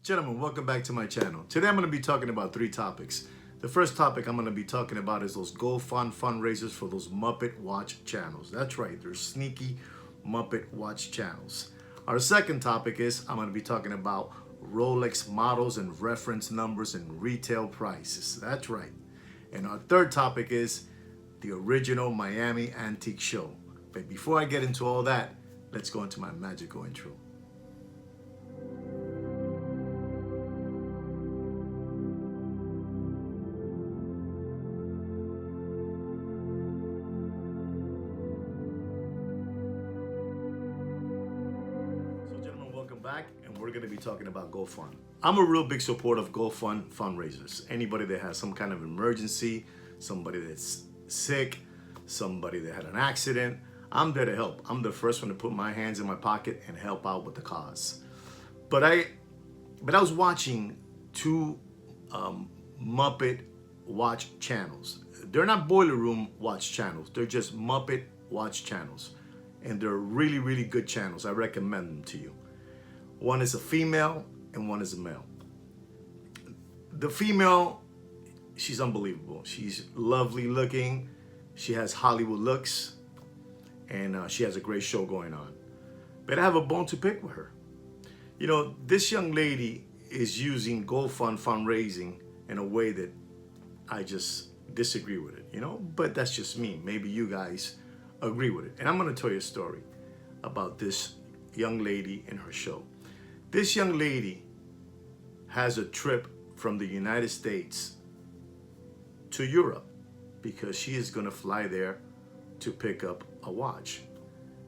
Gentlemen, welcome back to my channel. Today I'm going to be talking about three topics. The first topic I'm going to be talking about is those fundraisers for those Muppet Watch channels. That's right, they're sneaky Muppet Watch channels. Our second topic is I'm going to be talking about Rolex models and reference numbers and retail prices. That's right. And our third topic is the original Miami Antique Show. But before I get into all that, let's go into my magical intro. Welcome back, and we're going to be talking about GoFund. I'm a real big supporter of GoFund fundraisers. Anybody that has some kind of emergency, somebody that's sick, somebody that had an accident, I'm there to help. I'm the first one to put my hands in my pocket and help out with the cause. But I was watching two Muppet Watch channels. They're not Boiler Room Watch channels. They're just Muppet Watch channels. And they're really, really good channels. I recommend them to you. One is a female and one is a male. The female, she's unbelievable. She's lovely looking. She has Hollywood looks, and she has a great show going on. But I have a bone to pick with her. You know, this young lady is using GoFund fundraising in a way that I just disagree with it, you know? But that's just me. Maybe you guys agree with it. And I'm gonna tell you a story about this young lady and her show. This young lady has a trip from the United States to Europe because she is going to fly there to pick up a watch.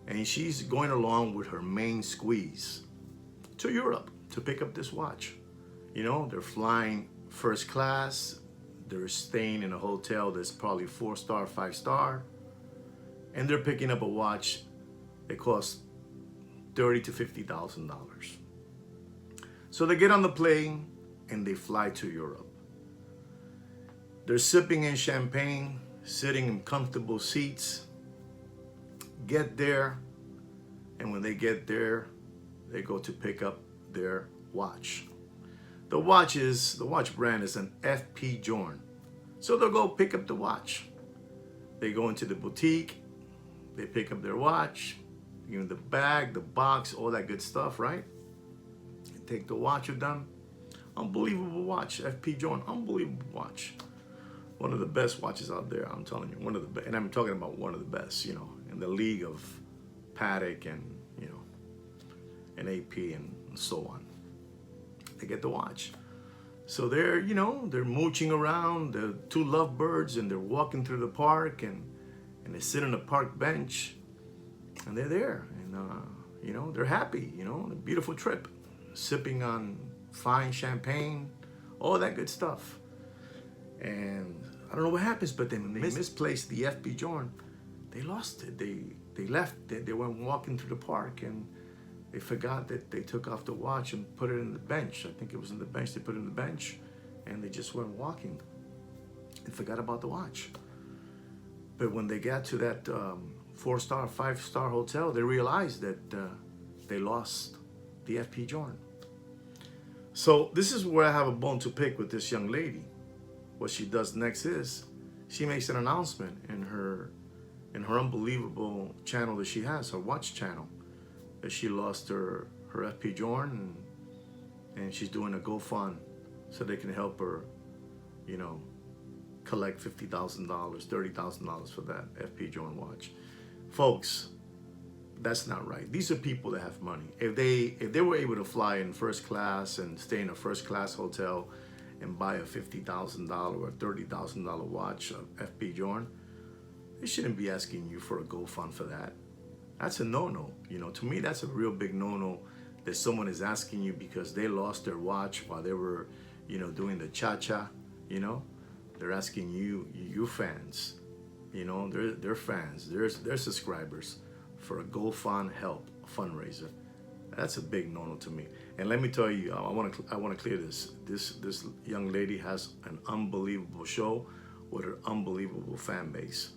And she's going along with her main squeeze to Europe to pick up this watch. You know, they're flying first class. They're staying in a hotel that's probably 4-star, 5-star. And they're picking up a watch that costs $30,000 to $50,000. So they get on the plane and they fly to Europe. They're sipping in champagne, sitting in comfortable seats, get there, and when they get there, they go to pick up their watch. The watch brand is an FP Journe. So they'll go pick up the watch. They go into the boutique, they pick up their watch, give them the bag, the box, all that good stuff, right? Take the watch with them. Unbelievable watch, FP Journe, unbelievable watch. One of the best watches out there, I'm telling you, one of the best, and I'm talking about one of the best, you know, in the league of Patek and, you know, and AP and so on. They get the watch. So they're, you know, they're mooching around, the two lovebirds, and they're walking through the park, and they sit on a park bench, and they're there, and, you know, they're happy, you know, a beautiful trip. Sipping on fine champagne, all that good stuff. And I don't know what happens, but then when they misplaced the FP Journe, they lost it. They left. They went walking through the park, and they forgot that they took off the watch and put it in the bench. I think it was in the bench. They put it in the bench, and they just went walking and forgot about the watch. But when they got to that 4-star, 5-star hotel, they realized that they lost the FP Journe. So this is where I have a bone to pick with this young lady. What she does next is she makes an announcement in her unbelievable channel that she has, her watch channel, that she lost her FP Journe, and she's doing a GoFund so they can help her, you know, collect $50,000, $30,000 for that FP Journe watch. Folks, that's not right. These are people that have money. If they were able to fly in first class and stay in a first class hotel and buy a $50,000 or $30,000 watch of FP Journe, they shouldn't be asking you for a GoFund for that. That's a no-no. You know, to me, that's a real big no-no that someone is asking you because they lost their watch while they were, you know, doing the cha-cha, you know. They're asking you fans, you know, they're fans, they're subscribers, for a GoFund help fundraiser. That's a big no-no to me. And let me tell you, I want to clear this. This young lady has an unbelievable show with an unbelievable fan base.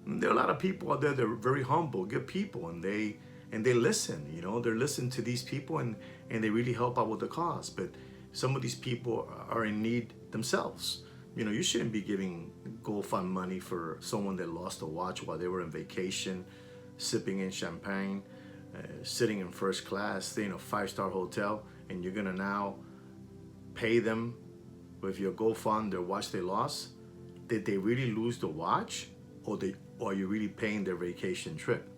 And there are a lot of people out there that are very humble, good people, and they listen. You know, they're listening to these people, and they really help out with the cause. But Some of these people are in need themselves. You know, you shouldn't be giving GoFund money for someone that lost a watch while they were on vacation, sipping in champagne, sitting in first class, staying in a 5-star hotel, and you're gonna now pay them with your GoFund their watch they lost. Did they really lose the watch, or are you really paying their vacation trip?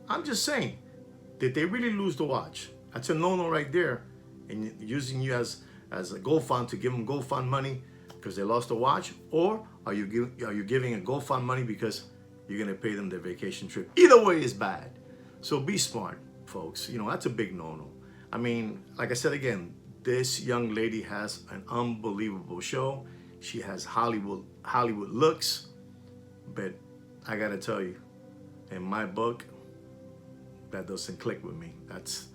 I'm just saying, did they really lose the watch? That's a no-no right there. And using you as a GoFund to give them GoFund money because they lost the watch, or are you giving a GoFund money because you're gonna pay them their vacation trip? Either way is bad. So be smart, folks. You know, that's a big no-no. I mean, like I said again, this young lady has an unbelievable show. She has Hollywood looks, but I gotta tell you, in my book, that doesn't click with me. That's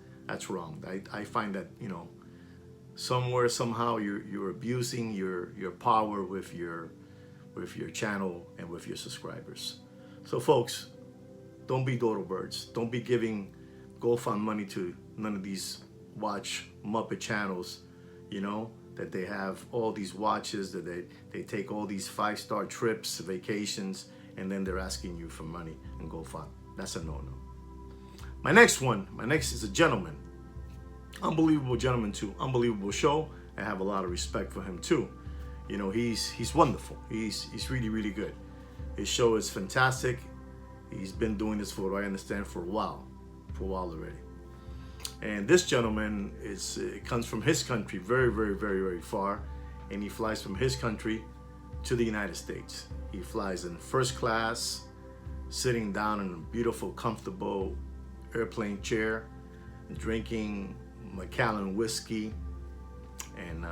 wrong. I find that, you know, somewhere, somehow you're abusing your power with your channel and with your subscribers. So folks, don't be dodo birds. Don't be giving GoFund money to none of these watch Muppet channels, you know, that they have all these watches, that they take all these 5-star trips, vacations, and then they're asking you for money and GoFund. That's a no-no. My next is a gentleman. Unbelievable gentleman too. Unbelievable show. I have a lot of respect for him too. You know, he's wonderful. He's really, really good. His show is fantastic. He's been doing this, for what I understand, for a while already. And this gentleman comes from his country, very, very, very, very far, and he flies from his country to the United States. He flies in first class, sitting down in a beautiful, comfortable airplane chair, drinking Macallan whiskey, and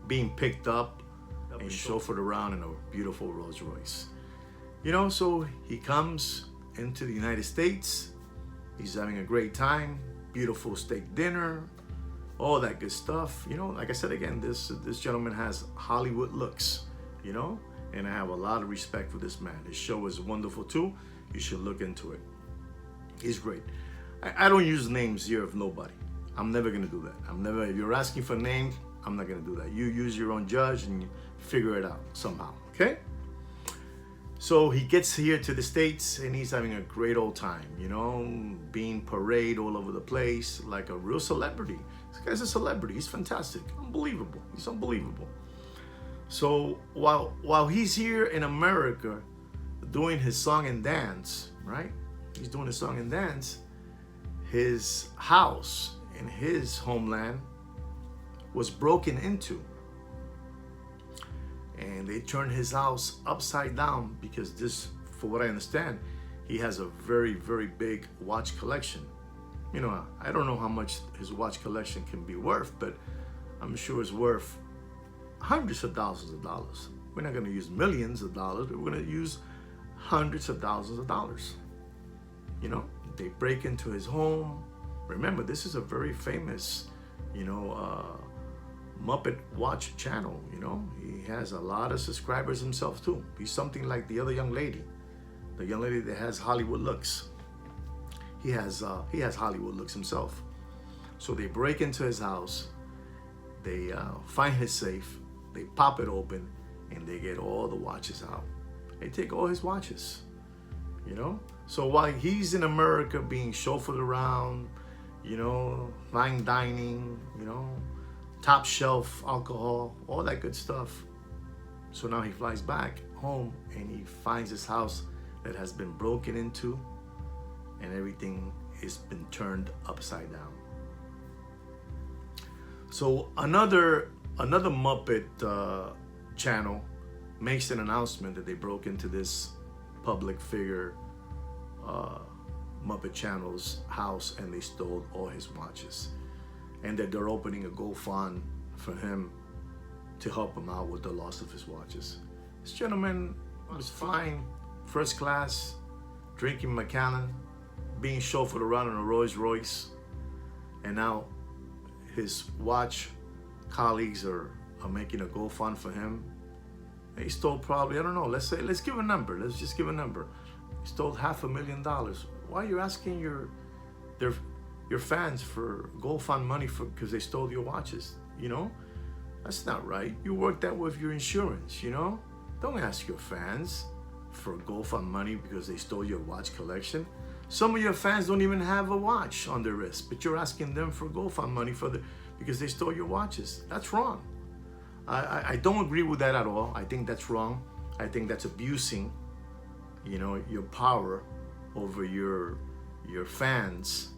being picked up and chauffeured around in a beautiful Rolls Royce. You know, so he comes into the United States. He's having a great time, beautiful steak dinner, all that good stuff. You know, like I said again, this gentleman has Hollywood looks, you know, and I have a lot of respect for this man. His show is wonderful too. You should look into it. He's great. I don't use names here of nobody. I'm never gonna do that. If you're asking for names, I'm not gonna do that. You use your own judge and you figure it out somehow, okay? So he gets here to the States and he's having a great old time, you know, being paraded all over the place like a real celebrity. This guy's a celebrity. He's fantastic. Unbelievable. He's unbelievable. So while he's here in America doing his song and dance, right? He's doing his song and dance. His house in his homeland was broken into. And they turned his house upside down because this, for what I understand, he has a very, very big watch collection. You know, I don't know how much his watch collection can be worth, but I'm sure it's worth hundreds of thousands of dollars. We're not gonna use millions of dollars, we're gonna use hundreds of thousands of dollars. You know, they break into his home. Remember, this is a very famous, you know, Muppet Watch channel. You know, he has a lot of subscribers himself too. He's something like the other young lady, the young lady that has Hollywood looks. He has Hollywood looks himself. So they break into his house, they find his safe, they pop it open, and they get all the watches out. They take all his watches, you know? So while he's in America being chauffeured around, you know, fine dining, you know, top shelf alcohol, all that good stuff. So now he flies back home and he finds his house that has been broken into and everything has been turned upside down. So another Muppet channel makes an announcement that they broke into this public figure Muppet channel's house and they stole all his watches, and that they're opening a GoFund for him to help him out with the loss of his watches. This gentleman was flying first class, drinking Macallan, being chauffeured around in a Rolls Royce, and now his watch colleagues are making a GoFund for him. He stole probably, I don't know, let's give a number. Let's just give a number. He stole $500,000. Why are you asking your fans for GoFund money because they stole your watches? You know, That's not right. You work that with your insurance, you know? Don't ask your fans for GoFund money because they stole your watch collection. Some of your fans don't even have a watch on their wrist, but you're asking them for GoFund money because they stole your watches. That's wrong. I don't agree with that at all. I think that's wrong. I think that's abusing, you know, your power over your fans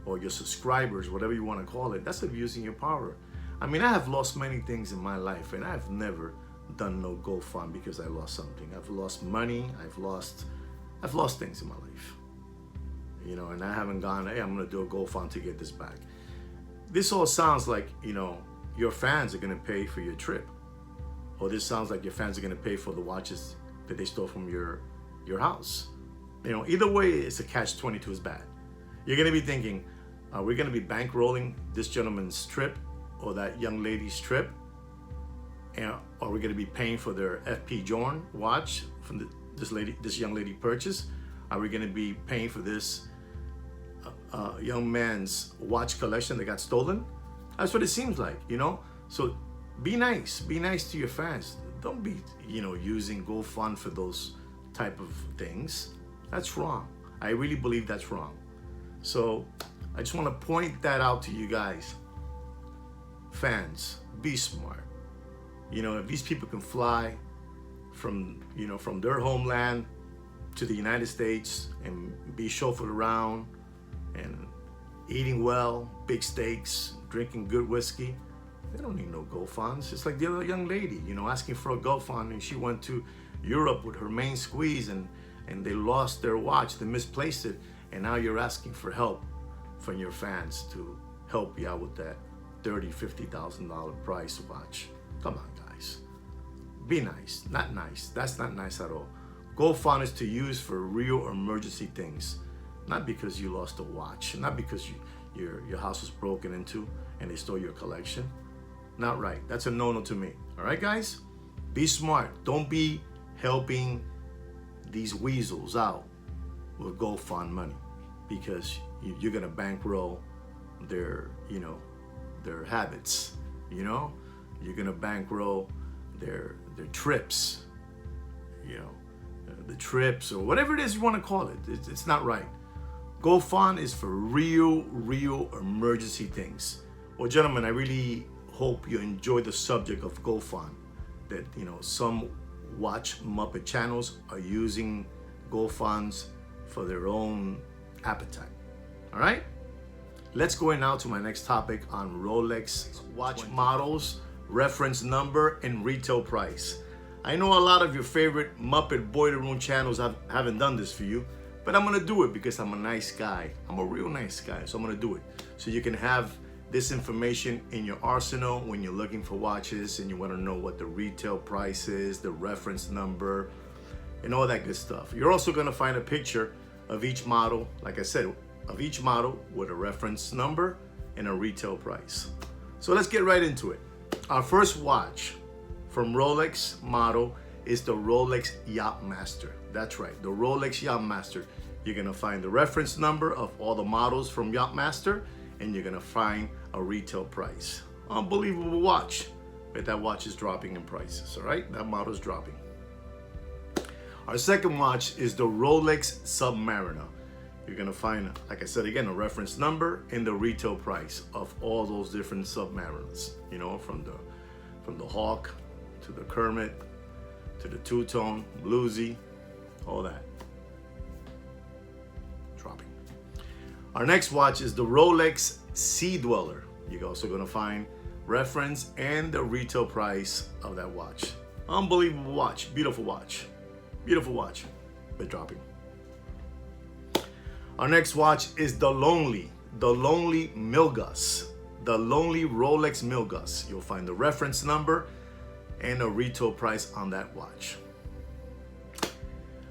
or your subscribers, whatever you want to call it. That's abusing your power. I mean, I have lost many things in my life, and I've never done no GoFund because I lost something. I've lost money. I've lost things in my life, you know, and I haven't gone, hey, I'm gonna do a GoFund to get this back. This all sounds like, you know, your fans are gonna pay for your trip, or this sounds like your fans are gonna pay for the watches that they stole from your house. You know, either way, it's a catch-22. Is bad. You're gonna be thinking, are we gonna be bankrolling this gentleman's trip or that young lady's trip? And are we gonna be paying for their FP Journe watch from this young lady purchase? Are we gonna be paying for this young man's watch collection that got stolen? That's what it seems like, you know? So be nice to your fans. Don't be, you know, using GoFund for those type of things. That's wrong. I really believe that's wrong. So I just wanna point that out to you guys. Fans, be smart. You know, if these people can fly from their homeland to the United States and be chauffeured around and eating well, big steaks, drinking good whiskey, they don't need no GoFunds. It's like the other young lady, you know, asking for a GoFund, and she went to Europe with her main squeeze and they lost their watch, they misplaced it, and now you're asking for help from your fans to help you out with that $30,000, $50,000 price watch. Come on, guys. Be nice. Not nice. That's not nice at all. GoFund is to use for real emergency things, not because you lost a watch, not because your house was broken into and they stole your collection. Not right. That's a no-no to me. All right, guys? Be smart. Don't be helping these weasels out with GoFund money because you're gonna bankroll their habits. You know, you're gonna bankroll their trips. You know, the trips or whatever it is you want to call it. It's not right. GoFund is for real emergency things. Well, gentlemen, I really hope you enjoy the subject of GoFund. That, you know, some watch Muppet channels are using GoFunds for their own appetite. All right? Let's go in now to my next topic on Rolex watch models, reference number, and retail price. I know a lot of your favorite Muppet Boiler Room channels haven't done this for you, but I'm gonna do it because I'm a nice guy. I'm a real nice guy, so I'm gonna do it. So you can have this information in your arsenal when you're looking for watches and you wanna know what the retail price is, the reference number, and all that good stuff. You're also gonna find a picture of each model, like I said, of each model with a reference number and a retail price. So let's get right into it. Our first watch from Rolex model is the Rolex Yachtmaster. That's right, the Rolex Yachtmaster. You're gonna find the reference number of all the models from Yachtmaster, and you're gonna find a retail price. Unbelievable watch, but that watch is dropping in prices, all right? That model is dropping. Our second watch is the Rolex Submariner. You're gonna find, like I said again, a reference number and the retail price of all those different Submariners. You know, from the Hawk to the Kermit to the two-tone, bluesy, all that. Dropping. Our next watch is the Rolex Sea Dweller. You're also gonna find reference and the retail price of that watch. Unbelievable watch, beautiful watch, but dropping. Our next watch is the Lonely Milgauss, the Lonely Rolex Milgauss. You'll find the reference number and a retail price on that watch.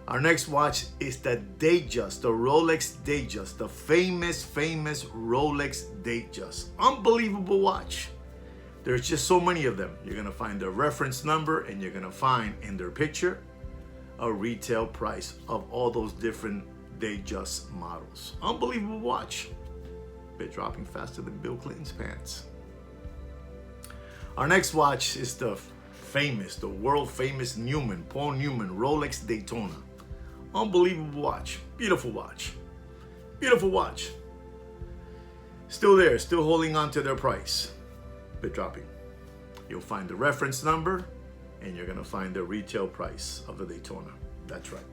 Our next watch is the Datejust, the Rolex Datejust, the famous Rolex Datejust. Unbelievable watch. There's just so many of them. You're gonna find the reference number and you're gonna find in their picture a retail price of all those different Datejust models. Unbelievable watch. Bit dropping faster than Bill Clinton's pants. Our next watch is the world famous Paul Newman Rolex Daytona. Unbelievable watch. Beautiful watch. Beautiful watch. Still there, still holding on to their price. Bit dropping. You'll find the reference number and you're gonna find the retail price of the Daytona. That's right.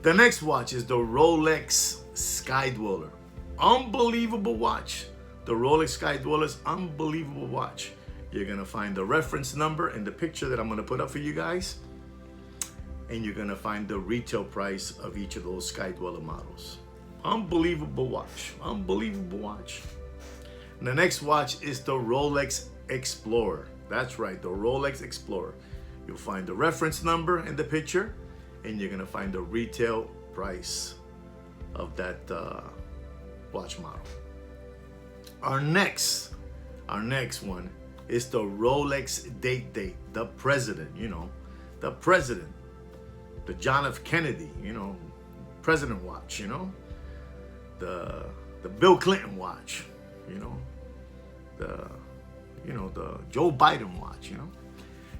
The next watch is the Rolex Skydweller. Unbelievable watch. The Rolex Skydweller's unbelievable watch. You're gonna find the reference number in the picture that I'm gonna put up for you guys. And you're gonna find the retail price of each of those Skydweller models. Unbelievable watch. Unbelievable watch. And the next watch is the Rolex Explorer. That's right, the Rolex Explorer. You'll find the reference number in the picture, and you're gonna find the retail price of that watch model. Our next one is the Rolex Date, the president, the president, the John F. Kennedy, president watch, the Bill Clinton watch, the Joe Biden watch,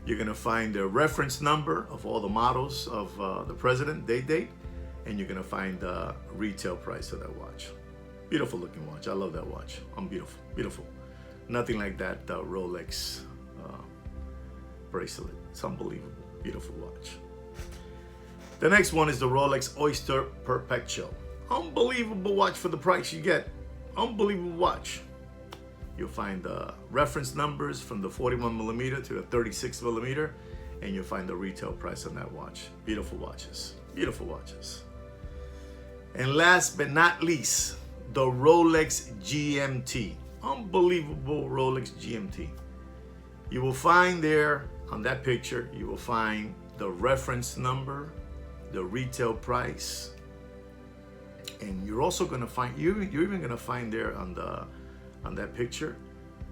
You're gonna find the reference number of all the models of the president date, and you're gonna find the retail price of that watch. Beautiful looking watch. I love that watch. Beautiful, beautiful. Nothing like that Rolex bracelet. It's unbelievable. Beautiful watch. The next one is the Rolex Oyster Perpetual. Unbelievable watch for the price you get. Unbelievable watch. You'll find the reference numbers from the 41mm to the 36mm, and you'll find the retail price on that watch. Beautiful watches. Beautiful watches. And last but not least, the Rolex GMT. Unbelievable Rolex GMT. You will find there on that picture, you will find the reference number, the retail price, and you're also going to find, you're even going to find there on that picture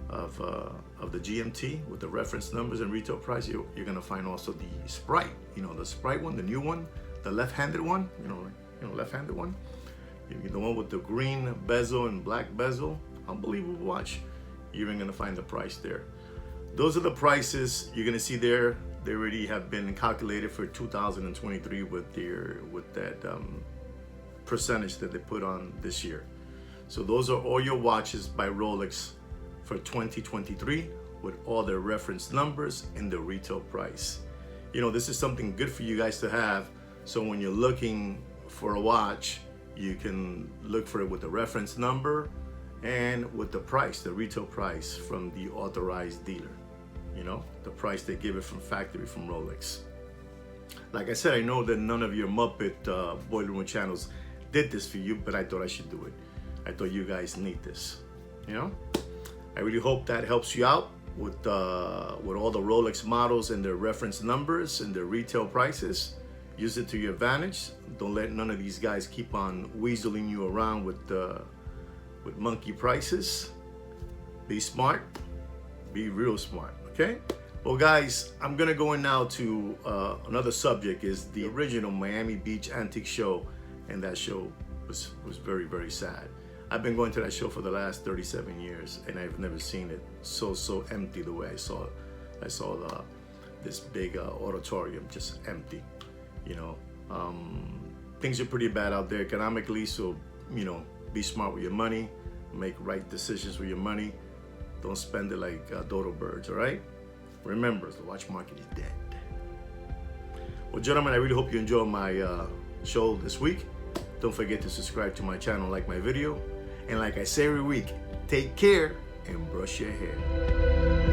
of the GMT with the reference numbers and retail price, you're going to find also the Sprite, the Sprite one, the new one, the left-handed one, left-handed one, the one with the green bezel and black bezel. Unbelievable watch. You're even going to find the price there. Those are the prices you're going to see there. They already have been calculated for 2023 with that percentage that they put on this year. So those are all your watches by Rolex for 2023 with all their reference numbers and the retail price. This is something good for you guys to have. So when you're looking for a watch, you can look for it with the reference number and with the price, the retail price from the authorized dealer. The price they give it from factory from Rolex. Like I said, I know that none of your Muppet Boiler Room channels did this for you, but I thought I should do it. I thought you guys need this. I really hope that helps you out with all the Rolex models and their reference numbers and their retail prices. Use it to your advantage. Don't let none of these guys keep on weaseling you around with monkey prices. Be smart. Be real smart. Okay. Well, guys, I'm gonna go in now to another subject. Is the original Miami Beach Antique Show, and that show was very, very sad. I've been going to that show for the last 37 years, and I've never seen it so empty the way I saw it. I saw this big auditorium just empty. Things are pretty bad out there economically, so be smart with your money, make right decisions with your money. Don't spend it like dodo birds, all right? Remember, the watch market is dead. Well, gentlemen, I really hope you enjoyed my show this week. Don't forget to subscribe to my channel, like my video. And like I say every week, take care and brush your hair.